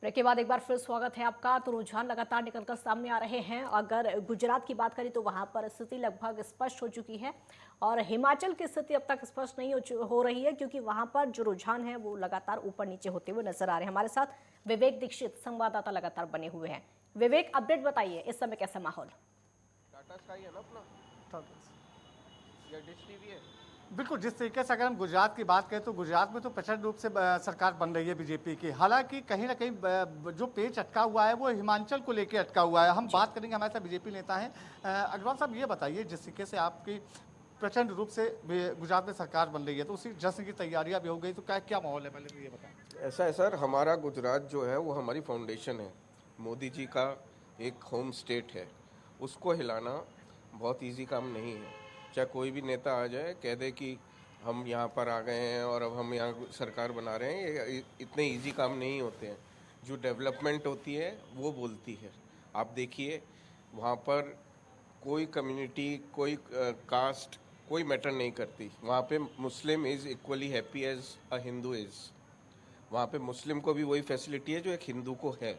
Break के बाद एक बार फिर स्वागत है आपका। तो रुझान लगातार निकलकर सामने आ रहे हैं। अगर गुजरात की बात करें तो वहां पर स्थिति लगभग स्पष्ट हो चुकी है और हिमाचल की स्थिति अब तक स्पष्ट नहीं हो रही है, क्योंकि वहां पर जो रुझान है वो लगातार ऊपर नीचे होते हुए नजर आ रहे हैं। हमारे साथ विवेक दीक्षित संवाददाता लगातार बने हुए हैं। विवेक, अपडेट बताइए, इस समय कैसा माहौल? टाटा स्काई है ना अपना, या डिश टीवी है। बिल्कुल, जिस तरीके से अगर हम गुजरात की बात करें तो गुजरात में तो प्रचंड रूप से सरकार बन रही है बीजेपी की। हालांकि कहीं ना कहीं जो पेच अटका हुआ है वो हिमाचल को लेकर अटका हुआ है। हम बात करेंगे, हमारे साथ बीजेपी नेता हैं। अग्रवाल साहब, ये बताइए, जिस तरीके से आपकी प्रचंड रूप से गुजरात में सरकार बन रही है तो उसी जश्न की तैयारियां भी हो गई, तो क्या क्या माहौल है, पहले तो ये बताएं। ऐसा है सर, हमारा गुजरात जो है वो हमारी फाउंडेशन है। मोदी जी का एक होम स्टेट है, उसको हिलाना बहुत इजी काम नहीं है। चाहे कोई भी नेता आ जाए कह दे कि हम यहाँ पर आ गए हैं और अब हम यहाँ सरकार बना रहे हैं, ये इतने इजी काम नहीं होते हैं। जो डेवलपमेंट होती है वो बोलती है। आप देखिए, वहाँ पर कोई कम्युनिटी, कोई कास्ट, कोई मैटर नहीं करती। वहाँ पे Muslim is equally happy as a Hindu is. वहाँ पे मुस्लिम को भी वही फैसिलिटी है जो एक हिंदू को है,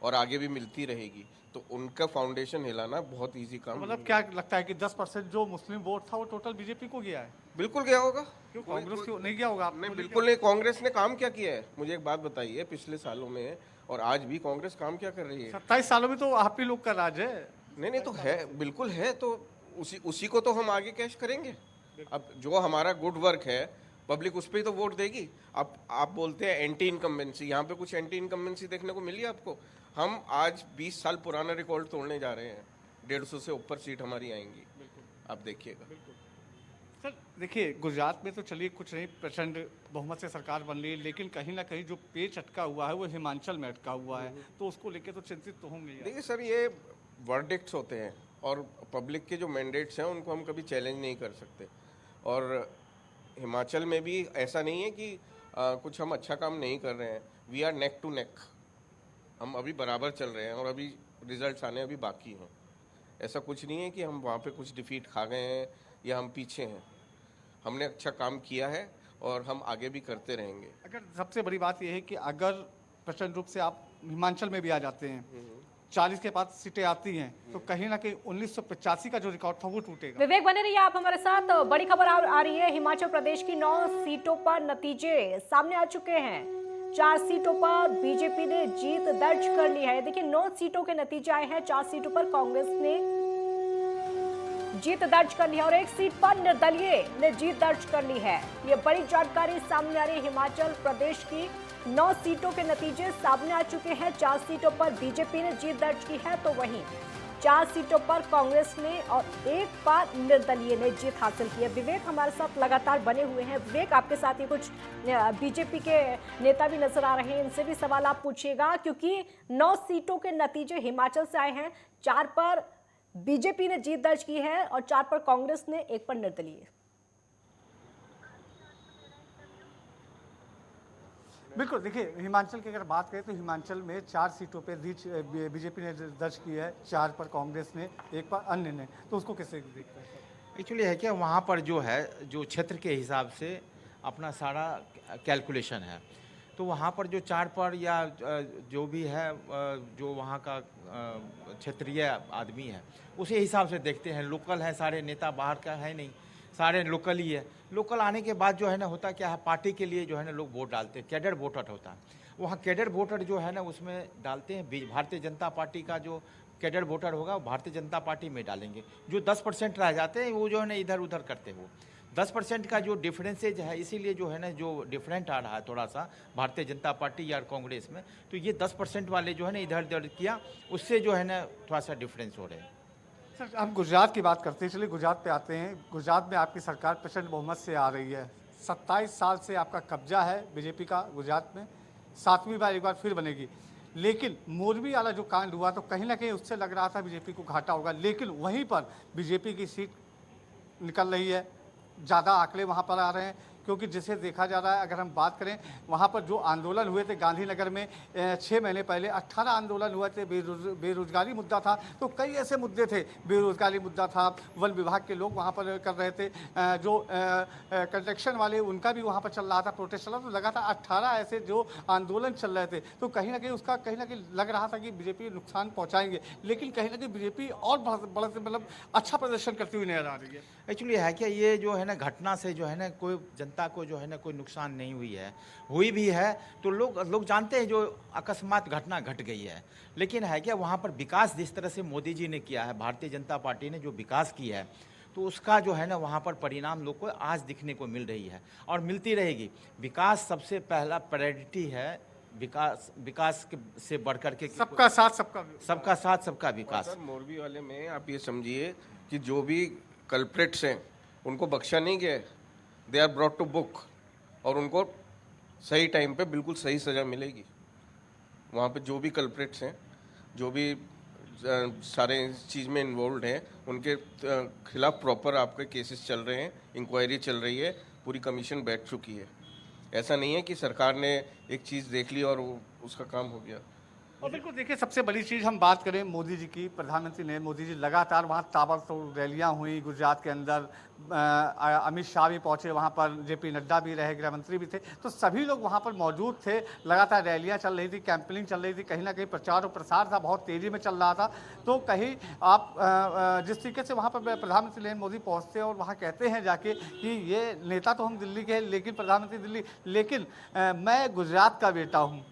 और आगे भी मिलती रहेगी। तो उनका फाउंडेशन हिलाना बहुत इजी काम मतलब नहीं क्या है। लगता है कि 10% जो मुस्लिम वोट था वो टोटल बीजेपी को गया है? बिल्कुल गया होगा। क्यों कांग्रेस क्यों नहीं गया होगा? नहीं, बिल्कुल नहीं। कांग्रेस ने काम क्या किया है, मुझे एक बात बताइए। पिछले सालों में और आज भी कांग्रेस काम क्या कर रही है? 27 सालों में तो आप ही लोग का राज है। नहीं, तो है, बिल्कुल है। तो उसी को तो हम आगे कैश करेंगे। अब जो हमारा गुड वर्क है, पब्लिक उस पर ही तो वोट देगी। अब आप बोलते हैं एंटी इनकम्बेंसी, यहाँ पे कुछ एंटी इनकम्बेंसी देखने को मिली आपको? हम आज 20 साल पुराना रिकॉर्ड तोड़ने जा रहे हैं। 150 से ऊपर सीट हमारी आएंगी, आप देखिएगा। सर देखिए, गुजरात में तो चलिए कुछ नहीं, प्रचंड बहुमत से सरकार बन रही है, लेकिन कहीं ना कहीं जो पेच अटका हुआ है वो हिमाचल में अटका हुआ है, तो उसको लेके तो चिंतित तो होंगे ही। देखिए सर, ये वर्डिक्ट्स होते हैं और पब्लिक के जो मैंडेट्स हैं उनको हम कभी चैलेंज नहीं कर सकते। और हिमाचल में भी ऐसा नहीं है कि कुछ हम अच्छा काम नहीं कर रहे हैं। We are neck to neck, हम अभी बराबर चल रहे हैं और अभी रिजल्ट्स आने अभी बाकी हैं। ऐसा कुछ नहीं है कि हम वहाँ पे कुछ डिफीट खा गए हैं या हम पीछे हैं। हमने अच्छा काम किया है और हम आगे भी करते रहेंगे। अगर सबसे बड़ी बात यह है कि अगर प्रचंड रूप से आप हिमाचल में भी आ जाते हैं, 40 के पास सीटें आती हैं, तो कहीं ना कहीं 1985 का जो रिकॉर्ड था वो टूटेगा। विवेक, बने रहिए आप हमारे साथ। बड़ी खबर आ रही है। हिमाचल प्रदेश की 9 सीटों पर नतीजे सामने आ चुके हैं। 4 सीटों पर बीजेपी ने जीत दर्ज कर ली है। देखिए, 9 सीटों के नतीजे आए हैं। 4 सीटों पर कांग्रेस ने जीत दर्ज कर ली है और 1 सीट पर निर्दलीय ने जीत दर्ज कर ली है। ये बड़ी जानकारी सामने आ रही है। हिमाचल प्रदेश की 9 सीटों के नतीजे सामने आ चुके हैं। 4 सीटों पर बीजेपी ने जीत दर्ज की है, तो वहीं 4 सीटों पर कांग्रेस ने और 1 पर निर्दलीय ने जीत हासिल की है। विवेक हमारे साथ लगातार बने हुए हैं। विवेक, आपके साथ ही कुछ बीजेपी के नेता भी नजर आ रहे हैं, इनसे भी सवाल आप पूछिएगा, क्योंकि 9 सीटों के नतीजे हिमाचल से आए हैं। 4 पर बीजेपी ने जीत दर्ज की है और 4 पर कांग्रेस ने, 1 पर निर्दलीय। बिल्कुल, देखिए हिमाचल की अगर बात करें तो हिमाचल में 4 सीटों पे बीजेपी ने दर्ज की है, 4 पर कांग्रेस ने, 1 पर अन्य ने, तो उसको कैसे देखते हैं? एक्चुअली है क्या, वहाँ पर जो है जो क्षेत्र के हिसाब से अपना सारा कैलकुलेशन है। तो वहाँ पर जो 4 पर या जो भी है जो वहाँ का क्षेत्रीय आदमी है उसी हिसाब से देखते हैं। लोकल है, सारे नेता बाहर का है नहीं, सारे लोकल ही है। लोकल आने के बाद जो है ना, होता क्या है, पार्टी के लिए जो है ना लोग वोट डालते हैं। कैडर वोटर होता है, वहाँ कैडर वोटर जो है ना उसमें डालते हैं। भारतीय जनता पार्टी का जो कैडर वोटर होगा वो भारतीय जनता पार्टी में डालेंगे। जो 10% रह जाते हैं वो जो है ना इधर उधर करते हो। 10% का जो डिफरेंसेज है, इसीलिए जो है ना जो डिफरेंट आ रहा है थोड़ा सा भारतीय जनता पार्टी या कांग्रेस में, तो ये 10% वाले जो है ना इधर उधर किया, उससे जो है ना थोड़ा सा डिफरेंस हो रहे हैं। सर, हम गुजरात की बात करते हैं, चलिए गुजरात पे आते हैं। गुजरात में आपकी सरकार प्रचंड बहुमत से आ रही है। 27 साल से आपका कब्जा है बीजेपी का गुजरात में, 7वीं बार एक बार फिर बनेगी। लेकिन मोरबी वाला जो कांड हुआ तो कहीं ना कहीं उससे लग रहा था बीजेपी को घाटा होगा, लेकिन वहीं पर बीजेपी की सीट निकल रही है, ज़्यादा आंकड़े वहाँ पर आ रहे हैं। क्योंकि जिसे देखा जा रहा है, अगर हम बात करें वहाँ पर जो आंदोलन हुए थे गांधीनगर में 6 महीने पहले 18 आंदोलन हुए थे, बेरोजगारी मुद्दा था, तो कई ऐसे मुद्दे थे, बेरोजगारी मुद्दा था, वन विभाग के लोग वहाँ पर कर रहे थे, जो कंस्ट्रक्शन वाले उनका भी वहाँ पर चल रहा था, प्रोटेस्ट चल रहा था, तो लगातार 18 ऐसे जो आंदोलन चल रहे थे, तो कहीं ना कहीं उसका कहीं ना कहीं लग रहा था कि बीजेपी नुकसान पहुँचाएंगे, लेकिन कहीं ना कहीं बीजेपी और बड़ा मतलब अच्छा प्रदर्शन करती हुई नजर आ रही है। एक्चुअली है क्या, ये जो है ना घटना से जो है ना कोई जनता को जो है ना कोई नुकसान नहीं हुई भी है तो लोग जानते हैं जो अकस्मात घटना घट गई है, लेकिन है क्या वहाँ पर विकास जिस तरह से मोदी जी ने किया है, भारतीय जनता पार्टी ने जो विकास किया है, तो उसका जो है ना वहाँ पर परिणाम लोग को आज दिखने को मिल रही है और मिलती रहेगी। विकास सबसे पहला प्रायोरिटी है, विकास से बढ़कर के सबका साथ सबका विकास। सर मोरबी वाले में आप ये समझिए कि जो भी कल्प्रेट्स हैं उनको बख्शा नहीं गया है, they are brought to book और उनको सही टाइम पे बिल्कुल सही सज़ा मिलेगी। वहाँ पे जो भी कल्प्रेट्स हैं, जो भी सारे इस चीज़ में इन्वॉल्व हैं, उनके खिलाफ प्रॉपर आपके केसेस चल रहे हैं, इंक्वायरी चल रही है, पूरी कमीशन बैठ चुकी है। ऐसा नहीं है कि सरकार ने एक चीज़ देख ली और उसका काम हो गया। और बिल्कुल देखिए, सबसे बड़ी चीज़ हम बात करें मोदी जी की, प्रधानमंत्री नरेंद्र मोदी जी लगातार वहाँ ताबड़तोड़ रैलियाँ हुई गुजरात के अंदर, अमित शाह भी पहुँचे वहाँ पर, जेपी नड्डा भी रहे, गृह मंत्री भी थे, तो सभी लोग वहाँ पर मौजूद थे, लगातार रैलियाँ चल रही थी, कैंपेनिंग चल रही थी, कहीं ना कहीं प्रचार और प्रसार था बहुत तेज़ी में चल रहा था। तो कहीं आप जिस तरीके से वहाँ पर प्रधानमंत्री नरेंद्र मोदी पहुँचते हैं और वहाँ कहते हैं जाके कि ये नेता तो हम दिल्ली के हैं, लेकिन प्रधानमंत्री दिल्ली, लेकिन मैं गुजरात का बेटा हूँ।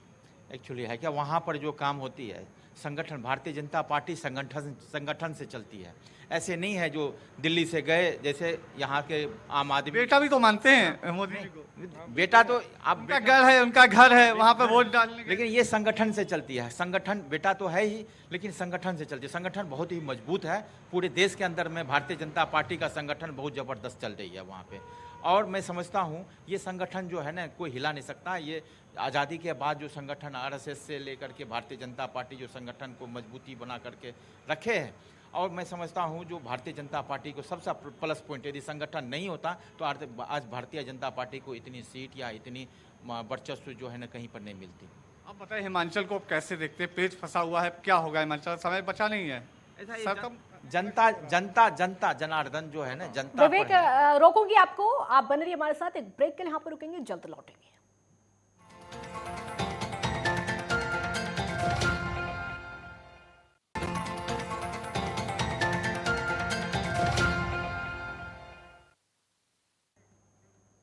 एक्चुअली है क्या वहाँ पर जो काम होती है संगठन, भारतीय जनता पार्टी संगठन से चलती है, ऐसे नहीं है जो दिल्ली से गए, जैसे यहाँ के आम आदमी। बेटा भी तो मानते हैं मोदी जी को, बेटा तो आप उनका घर है वहाँ पे वोट डालने, लेकिन ये संगठन से चलती है। संगठन बेटा तो है ही, लेकिन संगठन से चलती है। संगठन बहुत ही मजबूत है, पूरे देश के अंदर में भारतीय जनता पार्टी का संगठन बहुत ज़बरदस्त चल रही है वहाँ पे। और मैं समझता हूँ ये संगठन जो है ना कोई हिला नहीं सकता। ये आज़ादी के बाद जो संगठन आरएसएस से लेकर के भारतीय जनता पार्टी जो संगठन को मजबूती बना करके रखे हैं, और मैं समझता हूँ जो भारतीय जनता पार्टी को सबसे प्लस पॉइंट, यदि संगठन नहीं होता तो आज भारतीय जनता पार्टी को इतनी सीट या इतनी वर्चस्व जो है ना कहीं पर नहीं मिलती। अब बताइए हिमाचल को आप कैसे देखते हैं? पेज फंसा हुआ है, क्या होगा हिमाचल? समय बचा नहीं है। जनता जनार्दन जो है ना जनता। विवेक, रोकूंगी आपको, आप बन रही हमारे साथ, एक ब्रेक के लिए यहाँ पर रुकेंगे, जल्द लौटेंगे।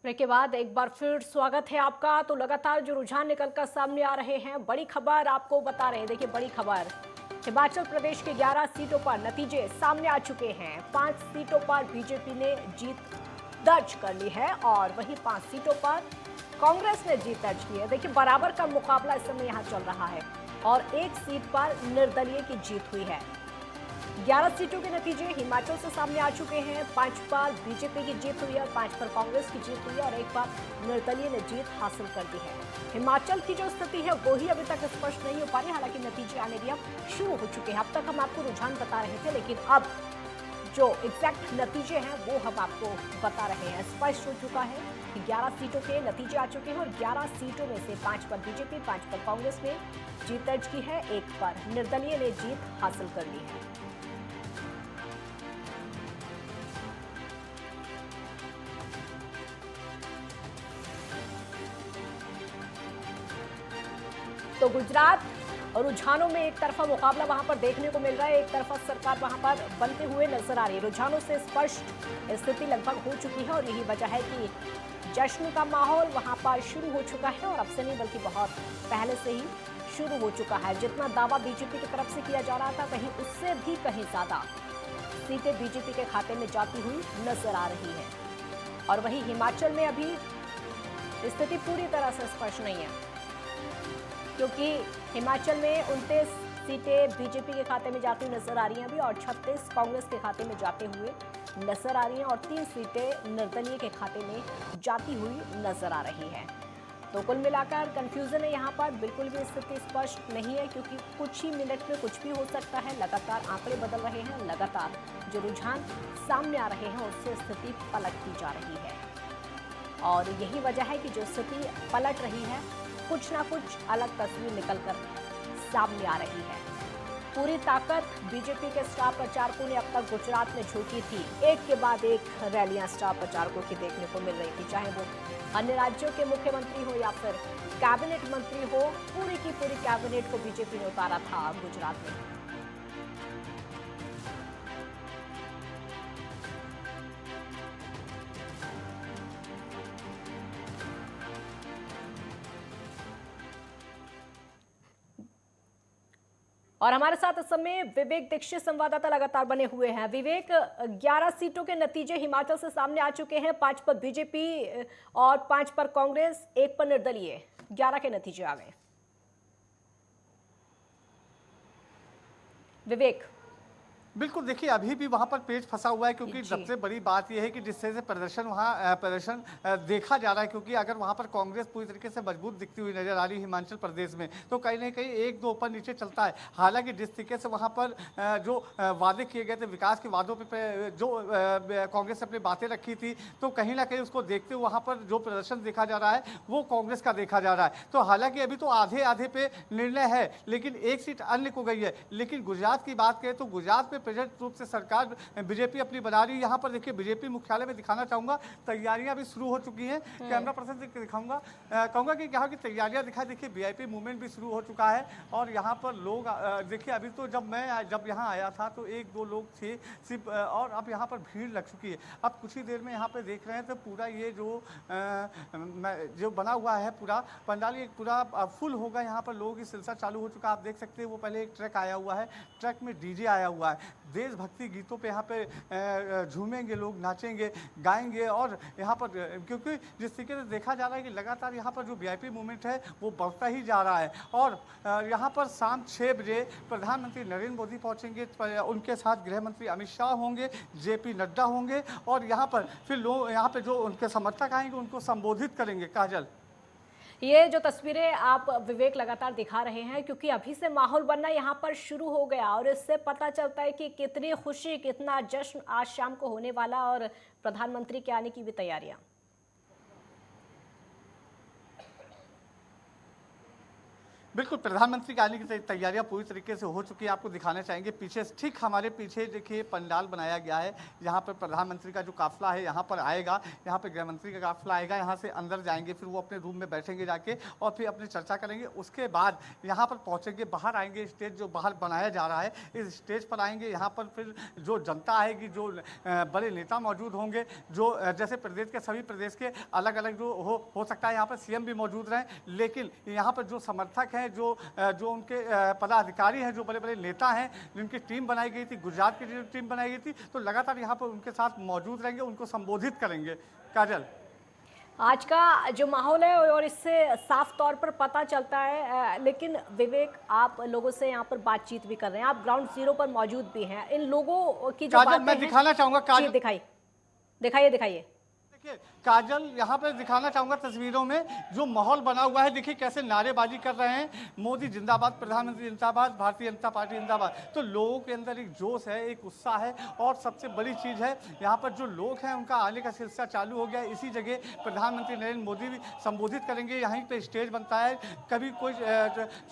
ब्रेक के बाद एक बार फिर स्वागत है आपका। तो लगातार जो रुझान निकलकर सामने आ रहे हैं, बड़ी खबर आपको बता रहे हैं। देखिए बड़ी खबर, हिमाचल प्रदेश के 11 सीटों पर नतीजे सामने आ चुके हैं। 5 सीटों पर बीजेपी ने जीत दर्ज कर ली है और वहीं 5 सीटों पर कांग्रेस ने जीत दर्ज की है। देखिए बराबर का मुकाबला इस समय यहाँ चल रहा है और 1 सीट पर निर्दलीय की जीत हुई है। 11 सीटों के नतीजे हिमाचल से सामने आ चुके हैं। 5 पर बीजेपी की जीत हुई है, 5 पर कांग्रेस की जीत हुई है और 1 पर निर्दलीय ने जीत हासिल कर दी है। हिमाचल की जो स्थिति है वो ही अभी तक स्पष्ट नहीं हो पा रही, हालांकि नतीजे आने भी अब शुरू हो चुके हैं। अब तक हम आपको रुझान बता रहे थे, लेकिन अब जो एग्जैक्ट नतीजे हैं वो हम आपको बता रहे हैं। स्पष्ट हो चुका है कि 11 सीटों के नतीजे आ चुके हैं और 11 सीटों में से 5 पर बीजेपी, 5 पर कांग्रेस ने जीत दर्ज की है, 1 पर निर्दलीय ने जीत हासिल कर ली है। तो गुजरात रुझानों में एक तरफा मुकाबला वहां पर देखने को मिल रहा है, एक तरफा सरकार वहां पर बनते हुए नजर आ रही है। रुझानों से स्पष्ट स्थिति लगभग हो चुकी है और यही वजह है कि जश्न का माहौल वहां पर शुरू हो चुका है और अब से नहीं बल्कि बहुत पहले से ही शुरू हो चुका है। जितना दावा बीजेपी की तरफ से किया जा रहा था, कहीं उससे भी कहीं ज्यादा सीटें बीजेपी के खाते में जाती हुई नजर आ रही है। और वहीं हिमाचल में अभी स्थिति पूरी तरह से स्पष्ट नहीं है, क्योंकि हिमाचल में 29 सीटें बीजेपी के खाते में जाती हुई नजर आ रही हैं अभी और 36 कांग्रेस के खाते में जाते हुए नजर आ रही हैं और 3 सीटें निर्दलीय के खाते में जाती हुई नजर आ रही हैं। तो कुल मिलाकर कंफ्यूजन है यहाँ पर, बिल्कुल भी स्थिति स्पष्ट नहीं है, क्योंकि कुछ ही मिनट में कुछ भी हो सकता है। लगातार आंकड़े बदल रहे हैं, लगातार जो रुझान सामने आ रहे हैं उससे स्थिति पलटती जा रही है। और यही वजह है कि जो स्थिति पलट रही है, कुछ ना कुछ अलग तस्वीर निकलकर सामने आ रही है। पूरी ताकत बीजेपी के स्टार प्रचारकों ने अब तक गुजरात में झोंकी थी। एक के बाद एक रैलियां स्टार प्रचारकों की देखने को मिल रही थी, चाहे वो अन्य राज्यों के मुख्यमंत्री हो या फिर कैबिनेट मंत्री हो। पूरी की पूरी कैबिनेट को बीजेपी ने उतारा था गुजरात में। और हमारे साथ इस समय विवेक दीक्षित संवाददाता लगातार बने हुए हैं। विवेक, 11 सीटों के नतीजे हिमाचल से सामने आ चुके हैं। 5 पर बीजेपी और 5 पर कांग्रेस, 1 पर निर्दलीय। 11 के नतीजे आ गए। विवेक, बिल्कुल, देखिए अभी भी वहां पर पेच फंसा हुआ है, क्योंकि सबसे बड़ी बात यह है कि जिस तरह से प्रदर्शन देखा जा रहा है, क्योंकि अगर वहां पर कांग्रेस पूरी तरीके से मजबूत दिखती हुई नजर आ रही है हिमाचल प्रदेश में, तो कहीं ना कहीं 1-2 ऊपर नीचे चलता है। हालांकि जिस तरीके से वहां पर जो वादे किए गए थे, विकास के वादों पे जो कांग्रेस ने अपनी बातें रखी थी, तो कहीं ना कहीं उसको देखते हुए वहां पर जो प्रदर्शन देखा जा रहा है वो कांग्रेस का देखा जा रहा है। तो हालांकि अभी तो आधे आधे पे निर्णय है, लेकिन एक सीट अन्य को गई है। लेकिन गुजरात की बात करें तो गुजरात में प्रेजेंट रूप से सरकार बीजेपी अपनी बना रही है। यहाँ पर देखिए बीजेपी मुख्यालय में दिखाना चाहूंगा, तैयारियां भी शुरू हो चुकी हैं। कैमरा पर्सन से दिखाऊंगा, कहूंगा कि यहाँ की तैयारियां दिखाई। देखिए वीआईपी मूवमेंट भी शुरू हो चुका है और यहाँ पर लोग देखिए अभी तो जब यहाँ आया था तो 1-2 लोग थे सिर्फ, और अब यहाँ पर भीड़ लग चुकी है। अब कुछ ही देर में यहाँ पे देख रहे हैं तो पूरा ये जो बना हुआ है पूरा पंडाल, ये पूरा फुल होगा। यहाँ पर लोगों की सिलसिला चालू हो चुका है। आप देख सकते हैं वो पहले एक ट्रक आया हुआ है, ट्रक में डीजे आया हुआ है। देशभक्ति गीतों पे यहाँ पे झूमेंगे लोग, नाचेंगे, गाएंगे। और यहाँ पर क्योंकि जिस तरीके से देखा जा रहा है कि लगातार यहाँ पर जो वीआईपी मूवमेंट है वो बढ़ता ही जा रहा है। और यहाँ पर शाम 6 बजे प्रधानमंत्री नरेंद्र मोदी पहुँचेंगे, उनके साथ गृह मंत्री अमित शाह होंगे, जेपी नड्डा होंगे, और यहाँ पर फिर लोग यहाँ पे जो उनके समर्थक आएंगे उनको संबोधित करेंगे। काजल, ये जो तस्वीरें आप विवेक लगातार दिखा रहे हैं, क्योंकि अभी से माहौल बनना यहाँ पर शुरू हो गया और इससे पता चलता है कि कितनी खुशी, कितना जश्न आज शाम को होने वाला, और प्रधानमंत्री के आने की भी तैयारियां। बिल्कुल, प्रधानमंत्री के आने की तैयारियां पूरी तरीके से हो चुकी है। आपको दिखाना चाहेंगे पीछे, ठीक हमारे पीछे देखिए पंडाल बनाया गया है। यहाँ पर प्रधानमंत्री का जो काफिला है यहाँ पर आएगा, यहाँ पर गृह मंत्री का काफिला आएगा, यहाँ से अंदर जाएंगे, फिर वो अपने रूम में बैठेंगे जाके और फिर अपनी चर्चा करेंगे। उसके बाद यहाँ पर पहुँचेंगे, बाहर आएंगे, स्टेज जो बाहर बनाया जा रहा है इस स्टेज पर आएंगे। यहाँ पर फिर जो जनता आएगी, जो बड़े नेता मौजूद होंगे, जो जैसे प्रदेश के सभी प्रदेश के अलग अलग जो हो सकता है यहाँ पर सीएम भी मौजूद रहें, लेकिन यहाँ पर जो समर्थक हैं, जो उनके पदाधिकारी हैं, जो बड़े बड़े नेता हैं, जिनकी टीम बनाई गई थी, गुजरात की जो टीम बनाई गई थी, तो लगातार यहाँ पर उनके साथ मौजूद रहेंगे, उनको संबोधित करेंगे। काजल, आज का जो माहौल है और इससे साफ तौर पर पता चलता है। लेकिन विवेक, आप लोगों से यहाँ पर बातचीत भी कर रहे हैं, आप ग्राउंड जीरो पर मौजूद भी हैं। इन लोगों की जो बातें मैं दिखाना चाहूंगा, काजल दिखाइए। काजल, यहाँ पर दिखाना चाहूंगा तस्वीरों में जो माहौल बना हुआ है। देखिए कैसे नारेबाजी कर रहे हैं, मोदी जिंदाबाद, प्रधानमंत्री जिंदाबाद, भारतीय जनता पार्टी जिंदाबाद। तो लोगों के अंदर एक जोश है, एक उत्साह है, और सबसे बड़ी चीज़ है यहाँ पर जो लोग हैं उनका आने का सिलसिला चालू हो गया है। इसी जगह प्रधानमंत्री नरेंद्र मोदी भी संबोधित करेंगे। यहीं पर स्टेज बनता है, कभी कोई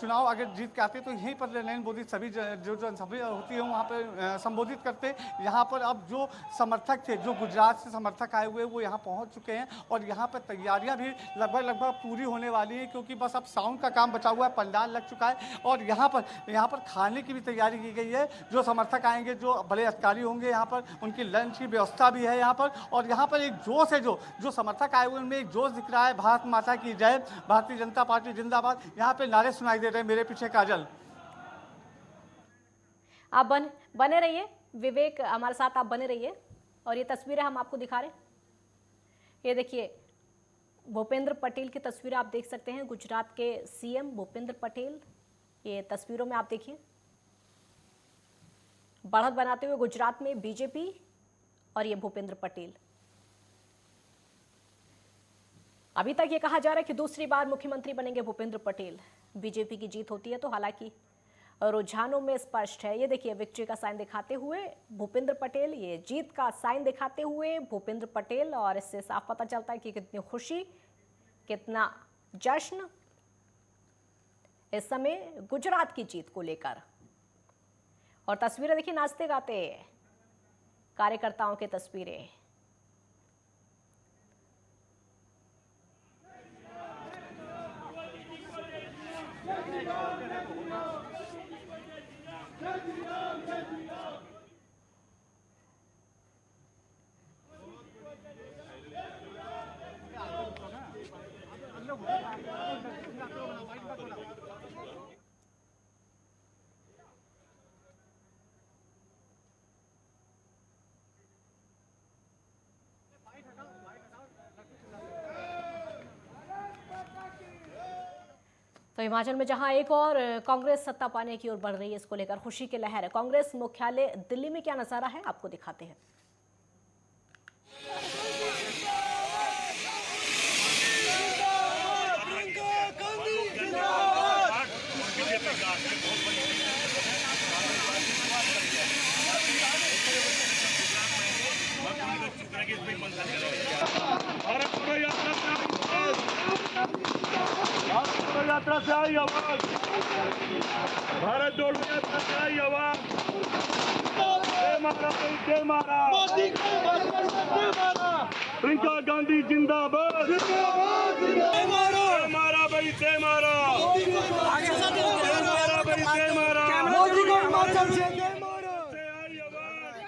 चुनाव अगर जीत के आते तो यहीं पर नरेंद्र मोदी सभी जो जनसभा होती है वहाँ पर संबोधित करते। यहाँ पर अब जो समर्थक थे, जो गुजरात से समर्थक आए हुए, वो यहाँ पहुँच चुके हैं और यहाँ पर तैयारियां भी लगभग पूरी होने वाली है, क्योंकि बस अब साउंड का काम बचा हुआ है, पंडाल लग चुका है। और यहाँ पर खाने की भी तैयारी की गई है। जो समर्थक आएंगे, जो बड़े अधिकारी होंगे, यहाँ पर उनकी लंच की व्यवस्था भी है यहाँ पर। और यहाँ पर एक जोश है, जो समर्थक आए हुए उनमें एक जोश दिख रहा है। भारत माता की जय, भारतीय जनता पार्टी जिंदाबाद, यहाँ पे नारे सुनाई दे रहे हैं मेरे पीछे। काजल, आप बने रहिए विवेक, हमारे साथ आप बने रहिए। और ये तस्वीरें हम आपको दिखा रहे हैं, ये देखिए भूपेंद्र पटेल की तस्वीर आप देख सकते हैं, गुजरात के सीएम भूपेंद्र पटेल। ये तस्वीरों में आप देखिए बढ़त बनाते हुए गुजरात में बीजेपी, और ये भूपेंद्र पटेल। अभी तक ये कहा जा रहा है कि दूसरी बार मुख्यमंत्री बनेंगे भूपेंद्र पटेल। बीजेपी की जीत होती है तो हालांकि रुझानों में स्पष्ट है। ये देखिए विक्ट्री का साइन दिखाते हुए भूपेंद्र पटेल, ये जीत का साइन दिखाते हुए भूपेंद्र पटेल, और इससे साफ पता चलता है कि कितनी खुशी, कितना जश्न इस समय गुजरात की जीत को लेकर। और तस्वीरें देखिए नाचते गाते कार्यकर्ताओं की तस्वीरें। तो हिमाचल में जहां एक और कांग्रेस सत्ता पाने की ओर बढ़ रही है, इसको लेकर खुशी की लहर है। कांग्रेस मुख्यालय दिल्ली में क्या नजारा है आपको दिखाते हैं। यात्रा से आई आवाज, भारत जोड़ो यात्रा से आई आवाज, जय मारा जय मारा, प्रियंका गांधी जिंदाबाद, जय मारा भाई जय मारा, जय मारा भाई जय मारा, मोदी को हिमाचल से जय मारा, आई आवाज,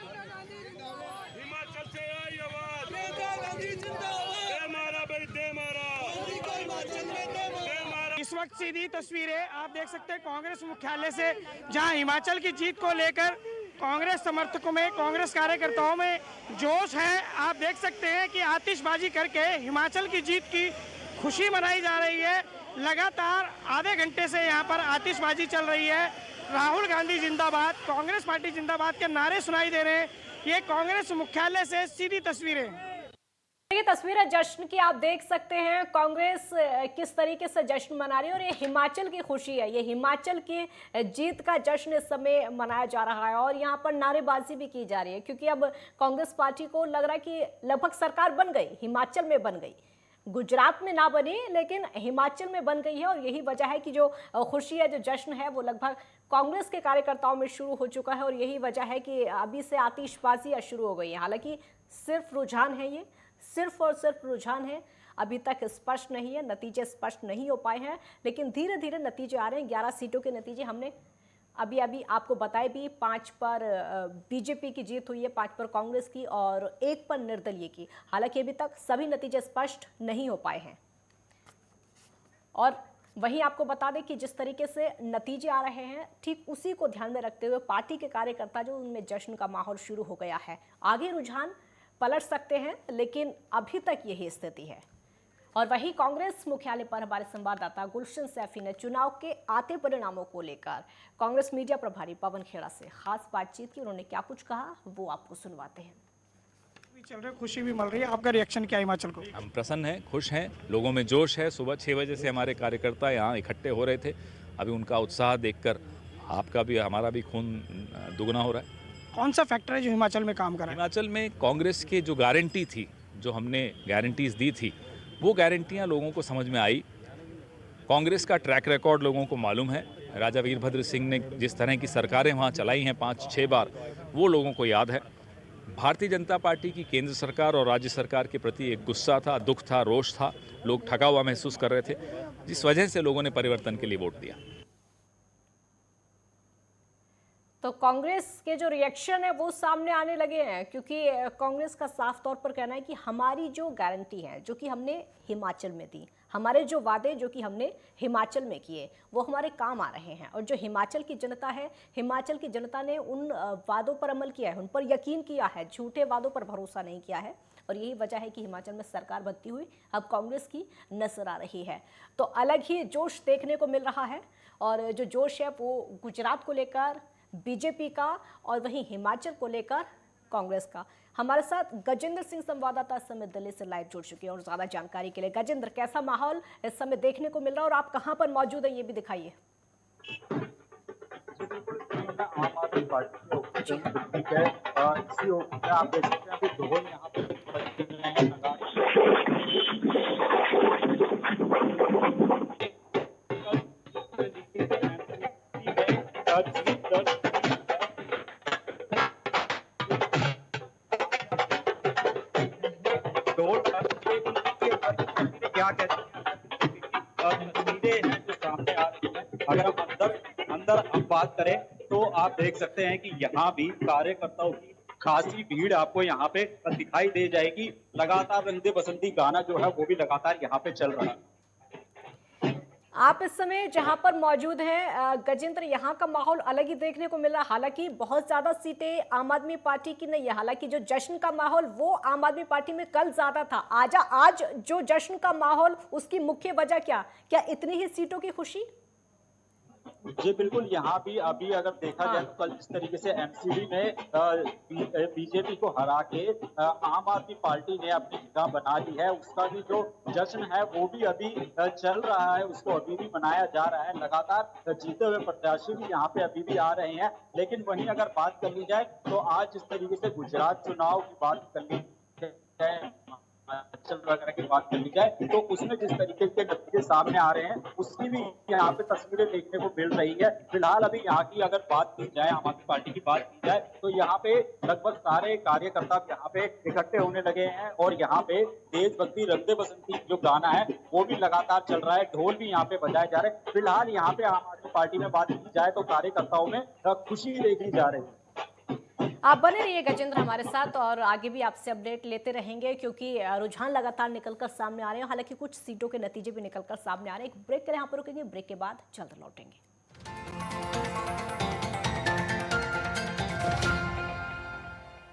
हिमाचल से आई आवाज, प्रियंका गांधी जिंदाबाद, जय मारा भाई जय मारा, इस वक्त सीधी तस्वीरें आप देख सकते हैं कांग्रेस मुख्यालय से, जहां हिमाचल की जीत को लेकर कांग्रेस समर्थकों में, कांग्रेस कार्यकर्ताओं में जोश है। आप देख सकते हैं कि आतिशबाजी करके हिमाचल की जीत की खुशी मनाई जा रही है। लगातार आधे घंटे से यहां पर आतिशबाजी चल रही है। राहुल गांधी जिंदाबाद, कांग्रेस पार्टी जिंदाबाद के नारे सुनाई दे रहे हैं। ये कांग्रेस मुख्यालय से सीधी तस्वीरें। ये तस्वीरें जश्न की आप देख सकते हैं, कांग्रेस किस तरीके से जश्न मना रही है। और ये हिमाचल की खुशी है, ये हिमाचल की जीत का जश्न इस समय मनाया जा रहा है। और यहाँ पर नारेबाजी भी की जा रही है, क्योंकि अब कांग्रेस पार्टी को लग रहा है कि लगभग सरकार बन गई, हिमाचल में बन गई, गुजरात में ना बनी लेकिन हिमाचल में बन गई है। और यही वजह है कि जो खुशी है, जो जश्न है, वो लगभग कांग्रेस के कार्यकर्ताओं में शुरू हो चुका है। और यही वजह है कि अभी से आतिशबाजी शुरू हो गई है। हालांकि सिर्फ रुझान है, ये सिर्फ और सिर्फ रुझान है, अभी तक स्पष्ट नहीं है, नतीजे स्पष्ट नहीं हो पाए हैं, लेकिन धीरे धीरे नतीजे आ रहे हैं। 11 सीटों के नतीजे हमने अभी आपको बताए भी। 5 पर बीजेपी की जीत हुई है, 5 पर कांग्रेस की और 1 पर निर्दलीय की। हालांकि अभी तक सभी नतीजे स्पष्ट नहीं हो पाए हैं। और वहीं आपको बता दें कि जिस तरीके से नतीजे आ रहे हैं, ठीक उसी को ध्यान में रखते हुए पार्टी के कार्यकर्ता जो उनमें जश्न का माहौल शुरू हो गया है। आगे रुझान पलट सकते हैं, लेकिन अभी तक यही स्थिति है। और वहीं कांग्रेस मुख्यालय पर हमारे संवाददाता गुलशन सैफी ने चुनाव के आते परिणामों को लेकर कांग्रेस मीडिया प्रभारी पवन खेड़ा से खास बातचीत की। उन्होंने क्या कुछ कहा वो आपको सुनवाते हैं। चल रहे, खुशी भी मिल रही है, आपका रिएक्शन क्या हिमाचल को? हम प्रसन्न हैं, खुश हैं, लोगों में जोश है। सुबह 6 बजे से हमारे कार्यकर्ता यहाँ इकट्ठे हो रहे थे। अभी उनका उत्साह देखकर आपका भी हमारा भी खून दुगना हो रहा है। कौन सा फैक्टर है जो हिमाचल में काम कर रहा है? हिमाचल में कांग्रेस की जो गारंटी थी, जो हमने गारंटीज दी थी, वो गारंटियाँ लोगों को समझ में आई। कांग्रेस का ट्रैक रिकॉर्ड लोगों को मालूम है। राजा वीरभद्र सिंह ने जिस तरह की सरकारें वहाँ चलाई हैं 5-6 बार, वो लोगों को याद है। भारतीय जनता पार्टी की केंद्र सरकार और राज्य सरकार के प्रति एक गुस्सा था, दुख था, रोष था। लोग ठगा हुआ महसूस कर रहे थे, जिस वजह से लोगों ने परिवर्तन के लिए वोट दिया। तो कांग्रेस के जो रिएक्शन है वो सामने आने लगे हैं, क्योंकि कांग्रेस का साफ तौर पर कहना है कि हमारी जो गारंटी है, जो कि हमने हिमाचल में दी, हमारे जो वादे जो कि हमने हिमाचल में किए, वो हमारे काम आ रहे हैं। और जो हिमाचल की जनता है, हिमाचल की जनता ने उन वादों पर अमल किया है, उन पर यकीन किया है, झूठे वादों पर भरोसा नहीं किया है। और यही वजह है कि हिमाचल में सरकार बनती हुई अब कांग्रेस की नजर आ रही है। तो अलग ही जोश देखने को मिल रहा है। और जो जोश है वो गुजरात को लेकर बीजेपी का, और वहीं हिमाचल को लेकर कांग्रेस का। हमारे साथ गजेंद्र सिंह संवाददाता इस समय दिल्ली से लाइव जुड़ चुके हैं और ज्यादा जानकारी के लिए। गजेंद्र, कैसा माहौल इस समय देखने को मिल रहा है और आप कहां पर मौजूद है ये भी दिखाइए। आम आदमी पार्टी के ऑफिस नजदीक है। इसी ऑफिस में आप देख सकते हैं अभी ढोल यहाँ पे बज रहे हैं, क्या कहते हैं तस्वीरें हैं जो सामने आ रही हैं। अगर हम अंदर हम बात करें तो आप देख सकते हैं कि यहाँ भी कार्यकर्ताओं की खासी भीड़ आपको यहाँ पे दिखाई दे जाएगी। लगातार रंग बसंती गाना जो है वो भी लगातार यहाँ पे चल रहा है। आप इस समय जहां पर मौजूद हैं गजेंद्र, यहाँ का माहौल अलग ही देखने को मिल रहा है। हालांकि बहुत ज्यादा सीटें आम आदमी पार्टी की नहीं है, हालांकि जो जश्न का माहौल वो आम आदमी पार्टी में कल ज्यादा था। आज जो जश्न का माहौल, उसकी मुख्य वजह क्या इतनी ही सीटों की खुशी? जी बिल्कुल, यहाँ भी अभी अगर देखा जाए तो कल जिस तरीके से एमसीडी में बीजेपी को हरा के आम आदमी पार्टी ने अपनी जगह बना ली है, उसका भी जो जश्न है वो भी अभी चल रहा है, उसको अभी भी मनाया जा रहा है। लगातार जीते हुए प्रत्याशी भी यहाँ पे अभी भी आ रहे हैं। लेकिन वहीं अगर बात कर ली जाए तो आज जिस तरीके से गुजरात चुनाव की बात कर ली जाए, वगैरह की बात कर ली जाए तो उसमें जिस तरीके के नतीजे सामने आ रहे हैं उसकी भी यहाँ पे तस्वीरें देखने को मिल रही है। फिलहाल अभी यहाँ की अगर बात की जाए, आम आदमी पार्टी की बात की जाए तो यहाँ पे लगभग सारे कार्यकर्ता यहाँ पे इकट्ठे होने लगे हैं और यहाँ पे देशभक्ति रंग बसंती जो गाना है वो भी लगातार चल रहा है, ढोल भी यहाँ पे बजाए जा रहे हैं। फिलहाल यहाँ पे आम आदमी पार्टी में बात की जाए तो कार्यकर्ताओं में खुशी देखी जा रही है। आप बने रहिए गजेंद्र हमारे साथ और आगे भी आपसे अपडेट लेते रहेंगे, क्योंकि रुझान लगातार निकलकर सामने आ रहे हैं। हालांकि कुछ सीटों के नतीजे भी निकलकर सामने आ रहे हैं। एक ब्रेक करें, यहाँ पर रुकेंगे, ब्रेक के बाद जल्द लौटेंगे।